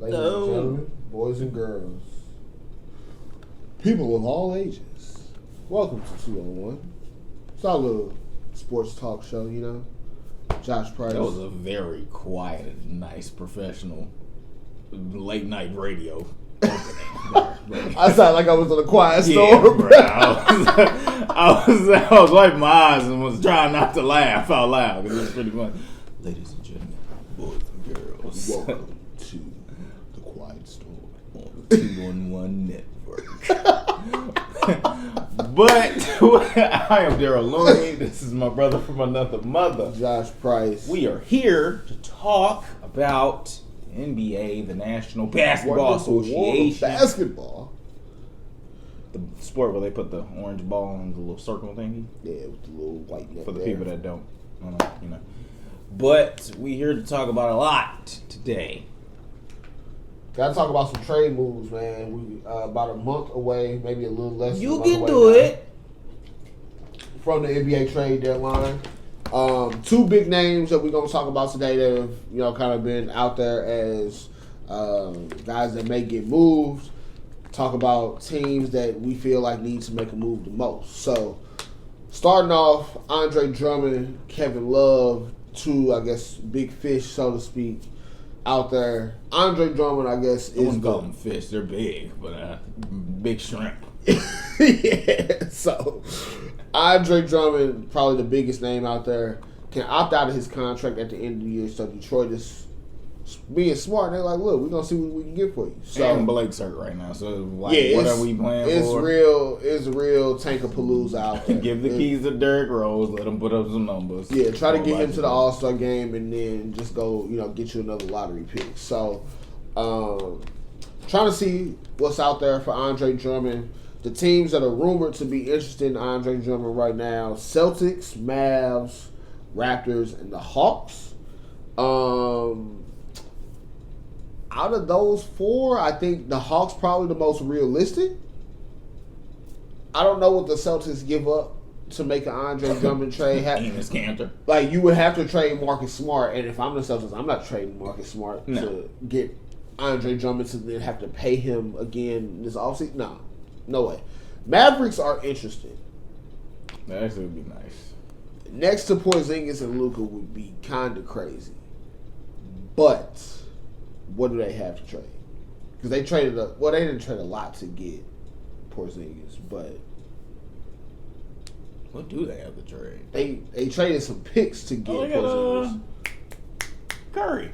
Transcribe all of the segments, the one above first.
Ladies and gentlemen, boys and girls, people of all ages, welcome to 201. It's our little sports talk show, you know. Josh Price. That was a very quiet and nice professional late night radio opening. I sound like I was in a quiet store. Yeah, bro. I was wiping my eyes and was trying not to laugh out loud because it was pretty funny. Ladies and gentlemen, boys and girls, welcome to the Quiet Store on the 211 Network. But I am Daryl Looney. This is my brother from another mother, Josh Price. We are here to talk about NBA, the National Basketball Association. Basketball. The sport where they put the orange ball in the little circle thingy. Yeah, with the little white net. For the there. people that don't know, you know. But we here to talk about a lot today. Gotta talk about some trade moves, man. We about a month away, maybe a little less. You can do it. From the NBA trade deadline. Two big names that we're gonna talk about today that have, kind of been out there as guys that may get moved. Talk about teams that we feel like need to make a move the most. So, starting off, Andre Drummond, Kevin Love, two, I guess, big fish, so to speak, out there. Andre Drummond, I guess, I wouldn't call them fish. They're big, but big shrimp. Yeah, so Andre Drummond, probably the biggest name out there, can opt out of his contract at the end of the year. So Detroit is being smart. They're like, look, we're going to see what we can get for you. So, and Blake's hurt right now. So, like, what are we playing for? It's real Tankapalooza out there. Give the keys to Derrick Rose. Let him put up some numbers. Yeah, try to get him to the All-Star game and then just go, get you another lottery pick. So, trying to see what's out there for Andre Drummond. The teams that are rumored to be interested in Andre Drummond right now: Celtics, Mavs, Raptors, and the Hawks. Out of those four, I think the Hawks probably the most realistic. I don't know what the Celtics give up to make an Andre Drummond trade happen. Enes Kanter. Like, you would have to trade Marcus Smart, and if I'm the Celtics, I'm not trading Marcus Smart to get Andre Drummond to then have to pay him again this offseason. No way. Mavericks are interested. That actually would be nice. Next to Porzingis and Luka would be kind of crazy. But what do they have to trade? Because they traded they didn't trade a lot to get Porzingis, but what do they have to trade? They traded some picks to get Porzingis. Curry.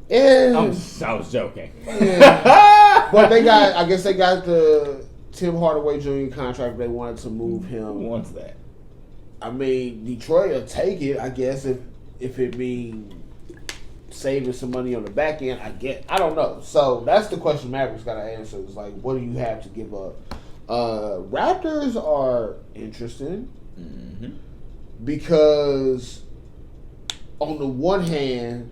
Yeah, I was joking. Yeah. But they got the Tim Hardaway Jr. contract. They wanted to move him. Who wants that? I mean, Detroit will take it, I guess, if it means saving some money on the back end. I don't know. So that's the question Mavericks got to answer. Is like, what do you have to give up? Raptors are interesting because on the one hand,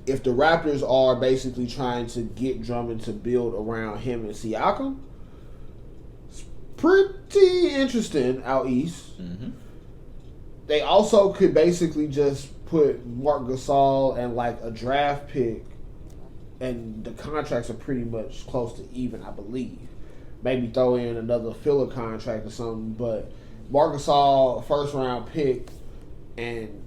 if the Raptors are basically trying to get Drummond to build around him and Siakam, it's pretty interesting out east. Mm-hmm. They also could basically just put Marc Gasol and like a draft pick, and the contracts are pretty much close to even, I believe. Maybe throw in another filler contract or something, but Marc Gasol, first round pick, and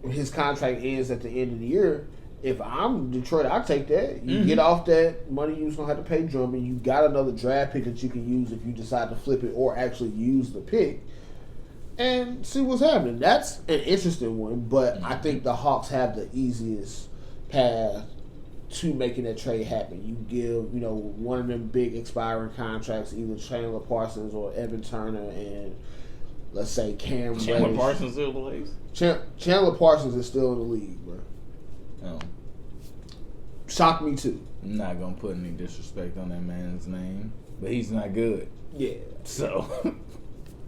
his contract ends at the end of the year. If I'm Detroit, I'll take that. You get off that money you was going to have to pay Drummond. You got another draft pick that you can use if you decide to flip it or actually use the pick and see what's happening. That's an interesting one, but I think the Hawks have the easiest path to making that trade happen. You give, one of them big expiring contracts, either Chandler Parsons or Evan Turner, and let's say Cam Reddish. Chandler Parsons still in the league? Chandler Parsons is still in the league, bro. Oh. Shocked me too. I'm not gonna put any disrespect on that man's name, but he's not good. Yeah. So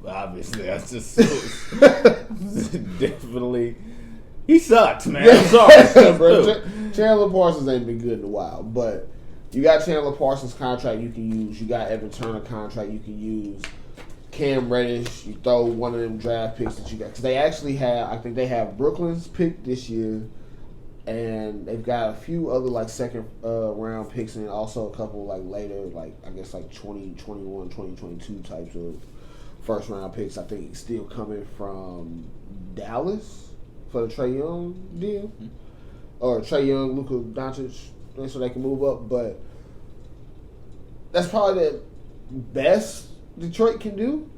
obviously, that's just definitely he sucks, man. I'm sorry, bro. Chandler Parsons ain't been good in a while, but you got Chandler Parsons' contract you can use. You got Evan Turner contract you can use. Cam Reddish, you throw one of them draft picks that you got, because they actually have. I think they have Brooklyn's pick this year. And they've got a few other like second round picks and also a couple like later, like I guess like 2021, 2022 types of first round picks. I think still coming from Dallas for the Trae Young deal. Mm-hmm. Or Trae Young, Luka Doncic, so they can move up. But that's probably the best Detroit can do.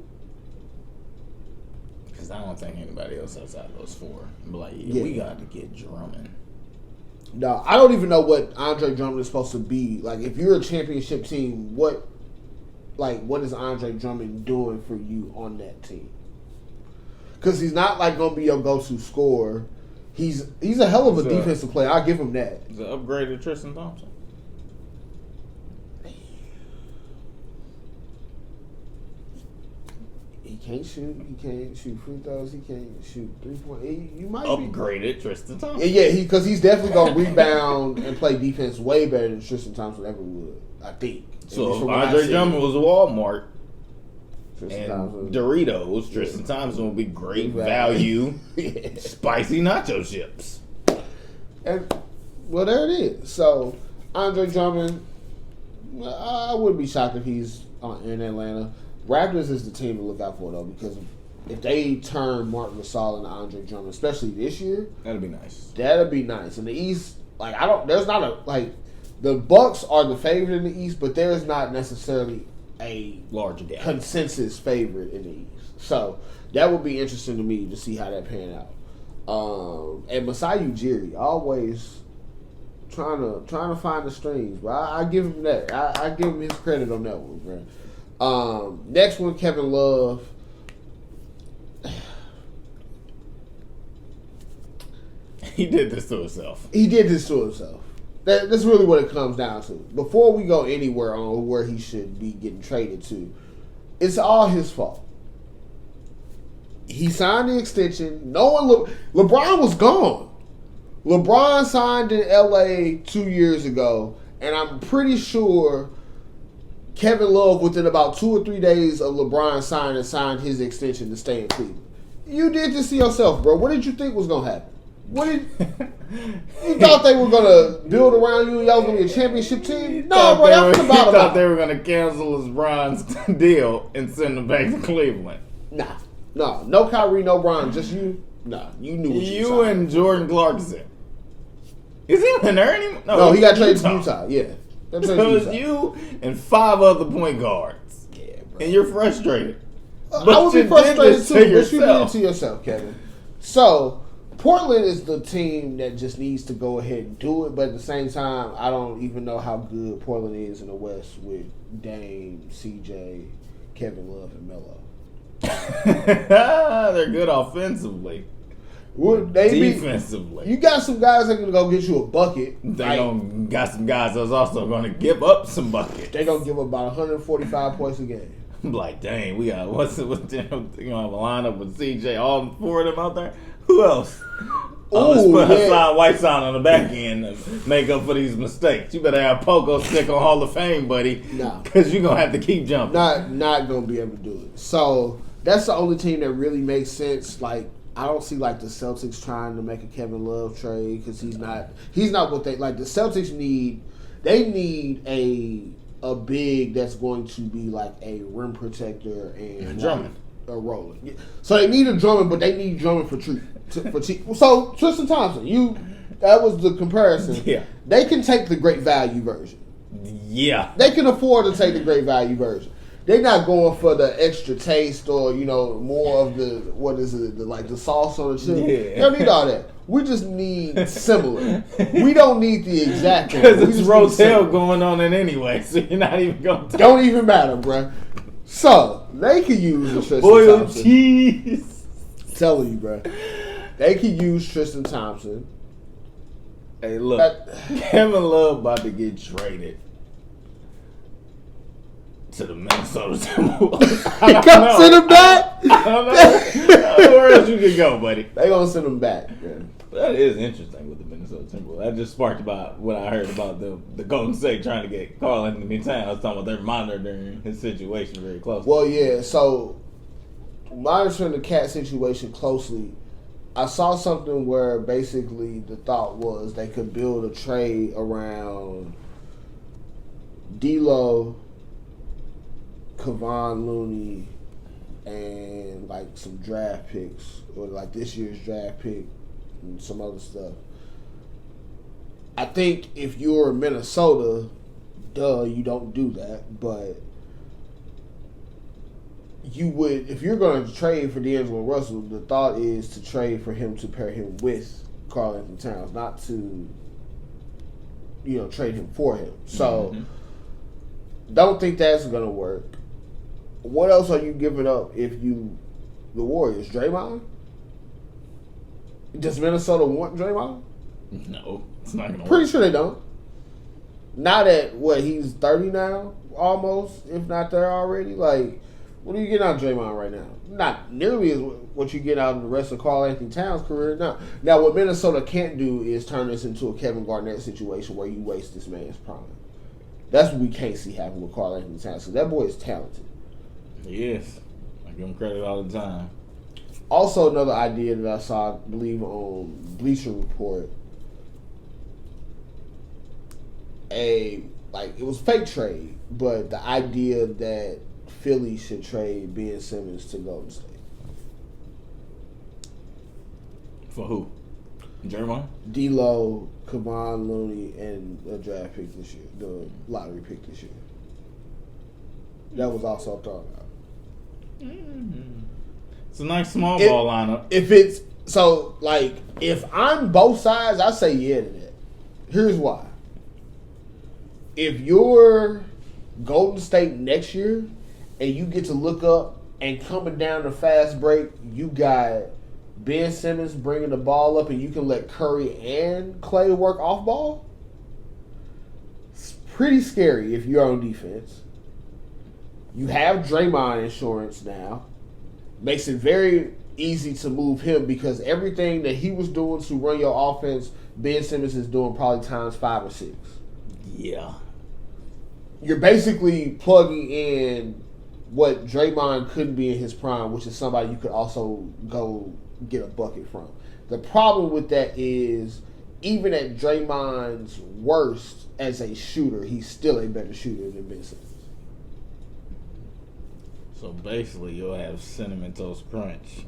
Because I don't think anybody else outside of those four. But like, yeah, we got to get Drummond. No, I don't even know what Andre Drummond is supposed to be. Like, if you're a championship team, what is Andre Drummond doing for you on that team? Because he's not like going to be your go-to scorer. He's a hell of a defensive player. I'll give him that. He's an upgraded Tristan Thompson. He can't shoot. He can't shoot free throws. He can't shoot 3-point. You might upgraded Tristan Thompson. Yeah, because he's definitely gonna rebound and play defense way better than Tristan Thompson ever would. I think. So if Andre Drummond was a Walmart and Doritos, Tristan Thompson would be great value, spicy nacho chips. And well, there it is. So Andre Drummond, I wouldn't be shocked if he's in Atlanta. Raptors is the team to look out for, though, because if they turn Marc Gasol into Andre Drummond, especially this year, that'd be nice. That'd be nice. In the East, like there's not a the Bucks are the favorite in the East, but there's not necessarily a large gap consensus favorite in the East. So that would be interesting to me to see how that pan out. And Masai Ujiri always trying to find the strings, bro. I give him that. I give him his credit on that one, bro. Next one, Kevin Love. He did this to himself. That's really what it comes down to. Before we go anywhere on where he should be getting traded to, it's all his fault. He signed the extension. LeBron was gone. LeBron signed in LA 2 years ago, and I'm pretty sure Kevin Love, within about 2 or 3 days of LeBron signed his extension to stay in Cleveland. You did this to yourself, bro. What did you think was gonna happen? You thought they were gonna build around you and y'all was gonna be a championship team? No, bro. That's the bottom. You thought they were gonna cancel LeBron's deal and send him back to Cleveland? Nah, no Kyrie, no Bron, just you. Nah, you knew what you and Jordan Clarkson. Is he even there anymore? No, he got traded to Utah. Yeah. So it's you and 5 other point guards. Yeah, bro. And you're frustrated. But I would be frustrated too, but you did it to yourself, Kevin. So, Portland is the team that just needs to go ahead and do it, but at the same time, I don't even know how good Portland is in the West with Dame, CJ, Kevin Love, and Melo. They're good offensively. Defensively. You got some guys that can go get you a bucket. They got some guys that's also going to give up some buckets. They're going to give up about 145 points a game. I'm like, dang, we got you gonna have a lineup with CJ, all 4 of them out there. Who else? Let's put Hassan Whiteside on the back end and make up for these mistakes. You better have Pogo stick on Hall of Fame, buddy. Nah, because you're gonna have to keep jumping. Not gonna be able to do it. So that's the only team that really makes sense. Like, I don't see like the Celtics trying to make a Kevin Love trade because he's not what they like. The Celtics need. They need a big that's going to be like a rim protector and Drummond. A roller. So they need a Drummond, but they need Drummond for cheap. So Tristan Thompson, that was the comparison. Yeah. They can take the great value version. Yeah. They can afford to take the great value version. They're not going for the extra taste or, more of the, what is it, the sauce on the chip. Yeah. They don't need all that. We just need similar. We don't need the exact thing. Because it's Rotel going on in anyway, so you're not even going to. Don't even matter, bruh. So, they could use the Tristan Boiled Thompson. cheese. I'm telling you, bruh. They could use Tristan Thompson. Hey, look. Kevin Love about to get traded to the Minnesota Timberwolves. Send him back? I don't know. Where else you can go, buddy? They gonna send him back. Man. That is interesting with the Minnesota Timberwolves. That just sparked about what I heard about the Golden State trying to get Karl Anthony Towns. I was talking about they're monitoring his situation very closely. Well, yeah. So monitoring the Cat situation closely. I saw something where basically the thought was they could build a trade around D'Lo, Kevon Looney, and like some draft picks, or like this year's draft pick and some other stuff. I think if you're Minnesota, you don't do that, but you would, if you're going to trade for D'Angelo Russell, the thought is to trade for him to pair him with Karl Anthony Towns, not to, trade him for him. So, don't think that's going to work. What else are you giving up if the Warriors? Draymond? Does Minnesota want Draymond? No, it's not going to work. Pretty sure they don't. Not at, he's 30 now, almost, if not there already. Like, what are you getting out of Draymond right now? Not nearly as what you get out of the rest of Karl Anthony Towns' career now. Now, what Minnesota can't do is turn this into a Kevin Garnett situation where you waste this man's prime. That's what we can't see happen with Karl Anthony Towns. So that boy is talented. He is. I give him credit all the time. Also, another idea that I saw, I believe, on Bleacher Report, it was fake trade, but the idea that Philly should trade Ben Simmons to Golden State. For who? Draymond? D'Lo, Kevon Looney, and a draft pick this year, the lottery pick this year. That was also thrown out. It's a nice small ball lineup. If I'm both sides, I say yeah to that. Here's why. If you're Golden State next year and you get to look up and coming down the fast break, you got Ben Simmons bringing the ball up and you can let Curry and Clay work off ball, it's pretty scary if you're on defense. You have Draymond insurance now. Makes it very easy to move him because everything that he was doing to run your offense, Ben Simmons is doing probably times 5 or 6. Yeah. You're basically plugging in what Draymond couldn't be in his prime, which is somebody you could also go get a bucket from. The problem with that is, even at Draymond's worst as a shooter, he's still a better shooter than Ben Simmons. So basically, you'll have Cinnamon Toast Crunch.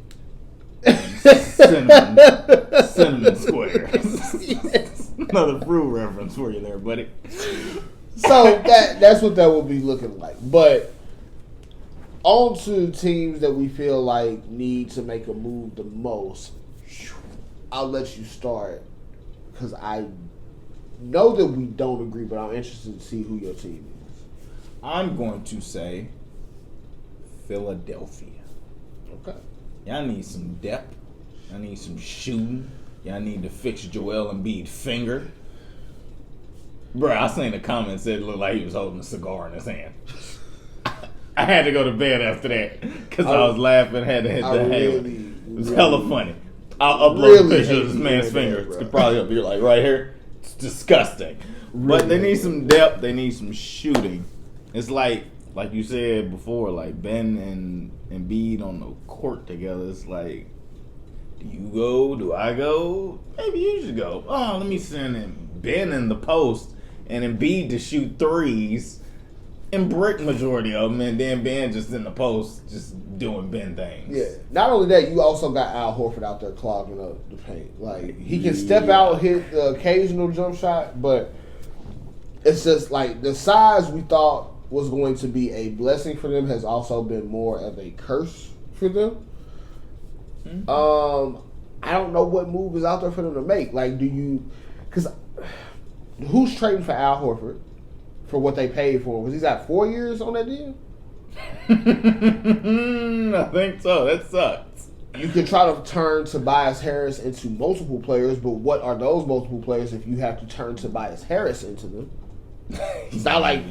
Cinnamon Squares. Yes. Another fruit reference for you there, buddy. So that's what that will be looking like. But on to teams that we feel like need to make a move the most. I'll let you start because I know that we don't agree, but I'm interested to see who your team is. I'm going to say Philadelphia. Okay. Y'all need some depth. Y'all need some shooting. Y'all need to fix Joel Embiid's finger. Bro, I seen a comment said it looked like he was holding a cigar in his hand. I had to go to bed after that because I was laughing. Had to hit the head. It was hella funny. I'll upload a picture of this man's finger. It could probably up here, like right here. It's disgusting. But they need some depth. They need some shooting. It's like you said before, like Ben and Embiid on the court together. It's like, do you go? Do I go? Maybe you should go. Oh, let me send in Ben in the post and Embiid to shoot threes and brick majority of them, and then Ben just in the post, just doing Ben things. Yeah. Not only that, you also got Al Horford out there clogging up the paint. Like, he can step out, hit the occasional jump shot, but it's just like the size we thought was going to be a blessing for them has also been more of a curse for them. Mm-hmm. I don't know what move is out there for them to make. Like, because who's trading for Al Horford for what they paid for him? Because he's got 4 years on that deal? I think so. That sucks. You could try to turn Tobias Harris into multiple players, but what are those multiple players if you have to turn Tobias Harris into them? It's not like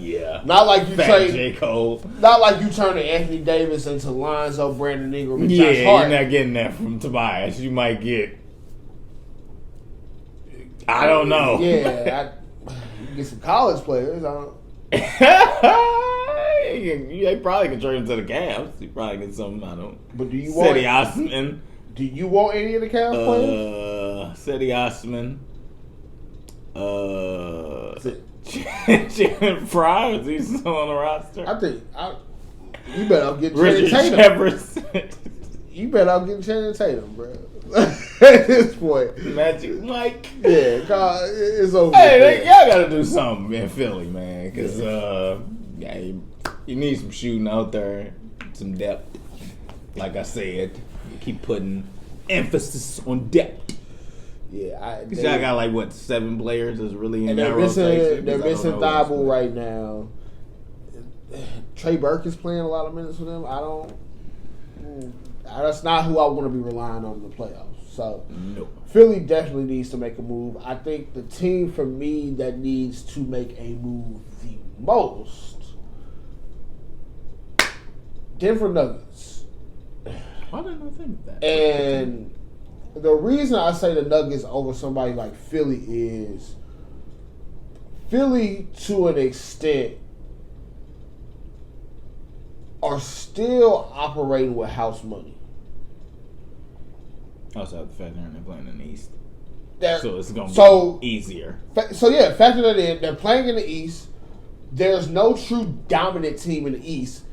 not like you trade J. Cole. Not like you turn Anthony Davis into Lonzo, Brandon Ingram, and Josh You're Hart. not getting that from Tobias. You might get. I don't know. Yeah, you get some college players. You probably can trade him to the Cavs. You probably get some. I don't. But do you Cedi want? Osman? Do you want any of the Cavs players? Cedi Osman. Jalen Fry, is he still on the roster? I think you better out getting Richard Channing Tatum. Jefferson. You better out getting Channing Tatum, bro. At this point, Magic Mike. Yeah, God, it's over. Hey, y'all gotta do something in Philly, man, because you need some shooting out there, some depth. Like I said, you keep putting emphasis on depth. Yeah, because y'all got 7 players that's really in that rotation. They're missing Thibault right now. Trey Burke is playing a lot of minutes for them. That's not who I want to be relying on in the playoffs. So, nope. Philly definitely needs to make a move. I think the team for me that needs to make a move the most, Denver Nuggets. Why didn't I think that? And the reason I say the Nuggets over somebody like Philly is Philly, to an extent, are still operating with house money. Also, the fact they're playing in the East. So it's going to be easier. Factor that in. They're playing in the East. There's no true dominant team in the East.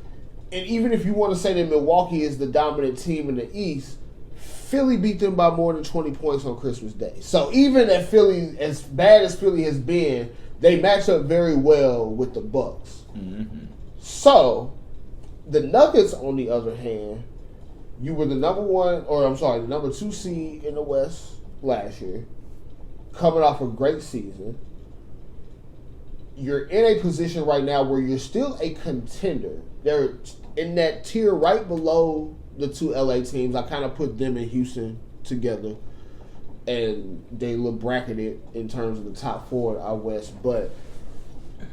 And even if you want to say that Milwaukee is the dominant team in the East, Philly beat them by more than 20 points on Christmas Day. So even at Philly, as bad as Philly has been, they match up very well with the Bucks. Mm-hmm. So the Nuggets, on the other hand, you were the the number 2 seed in the West last year, coming off a great season. You're in a position right now where you're still a contender. They're in that tier right below the 2 LA teams. I kind of put them and Houston together, and they look bracketed in terms of the top 4 out West. But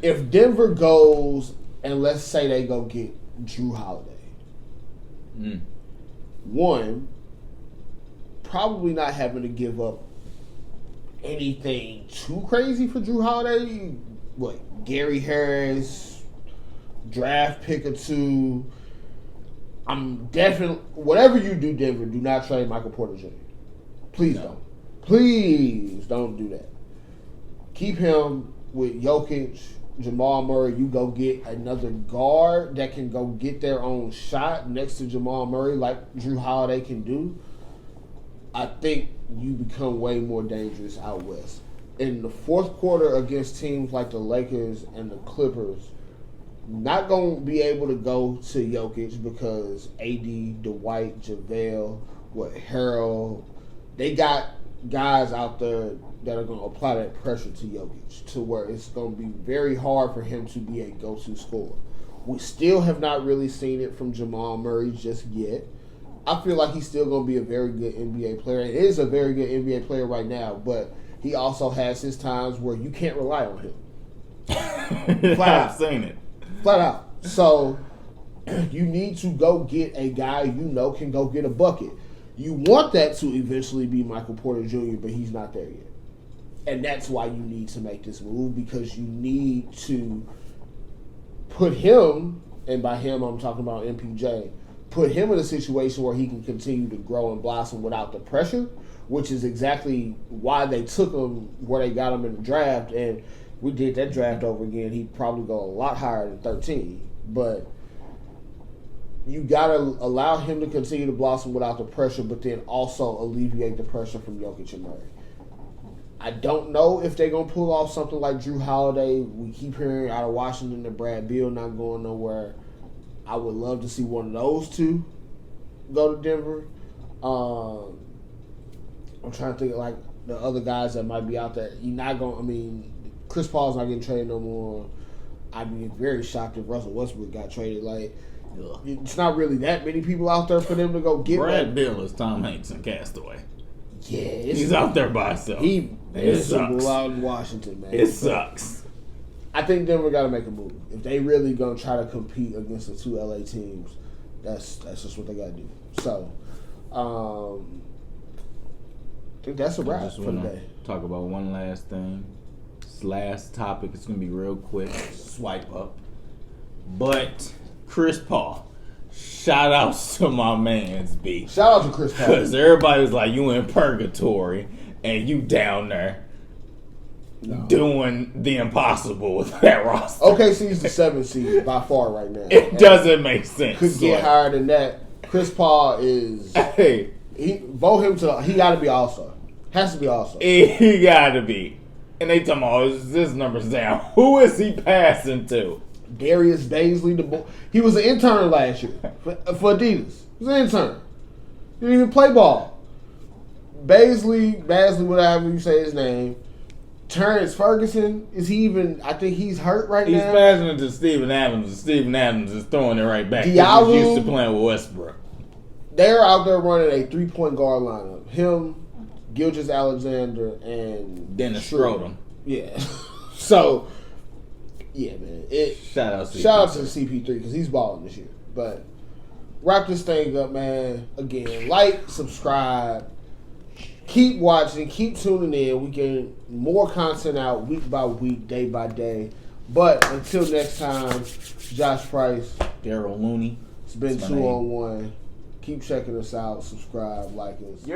if Denver goes, and let's say they go get Drew Holiday, one, probably not having to give up anything too crazy for Drew Holiday. Gary Harris, draft pick or 2. I'm definitely, whatever you do, Denver, do not trade Michael Porter Jr. Please don't. Please don't do that. Keep him with Jokic, Jamal Murray. You go get another guard that can go get their own shot next to Jamal Murray like Drew Holiday can do. I think you become way more dangerous out West. In the fourth quarter against teams like the Lakers and the Clippers, not going to be able to go to Jokic because AD, Dwight, JaVale, Harold, they got guys out there that are going to apply that pressure to Jokic to where it's going to be very hard for him to be a go-to scorer. We still have not really seen it from Jamal Murray just yet. I feel like he's still going to be a very good NBA player. He is a very good NBA player right now, but he also has his times where you can't rely on him. Flat out. I've seen it. Flat out. So you need to go get a guy you know can go get a bucket. You want that to eventually be Michael Porter Jr., but he's not there yet. And that's why you need to make this move, because you need to put him, and by him I'm talking about MPJ, put him in a situation where he can continue to grow and blossom without the pressure, which is exactly why they took him where they got him in the draft. And we did that draft over again. He'd probably go a lot higher than 13. But you got to allow him to continue to blossom without the pressure, but then also alleviate the pressure from Jokic and Murray. I don't know if they're going to pull off something like Drew Holiday. We keep hearing out of Washington that Brad Beal not going nowhere. I would love to see one of those two go to Denver. I'm trying to think of like the other guys that might be out there. You're not going. I mean, Chris Paul's not getting traded no more. I'd be very shocked if Russell Westbrook got traded. Like, it's not really that many people out there for them to go get. Brad Beal is Tom Hanks in Castaway. Yeah, he's out there by himself. It sucks. Out in Washington, man. It sucks. I think Denver got to make a move if they really gonna try to compete against the 2 LA teams. That's just what they got to do. So, I think that's a wrap for today. Talk about one last thing. This last topic is gonna be real quick. Swipe up. But Chris Paul, Shout outs to my man's B. Shout out to Chris Paul. Because everybody was like, you in purgatory and you down there doing the impossible with that roster. OKC's the 7th seed by far right now. It doesn't make sense. Could get higher than that. Chris Paul is. Hey. Vote him to. He got to be All-Star. Has to be All-Star. He got to be. And they talking about this number's down. Who is he passing to? Darius Bazley. He was an intern last year for Adidas. He was an intern. He didn't even play ball. Bazley, whatever you say his name. Terrence Ferguson, is he even? I think he's hurt right now. He's passing it to Steven Adams, and Steven Adams is throwing it right back. Diallo, He's used to playing with Westbrook. They're out there running a 3-point guard lineup. Him, Gilgeous-Alexander, and Dennis Schroeder. Yeah. So, yeah, man. Shout out to CP3 because he's balling this year. But wrap this thing up, man. Again, like, subscribe. Keep watching, keep tuning in. We get more content out week by week, day by day. But until next time, Josh Price, Daryl Looney. It's been 2-on-1. Keep checking us out. Subscribe, like us.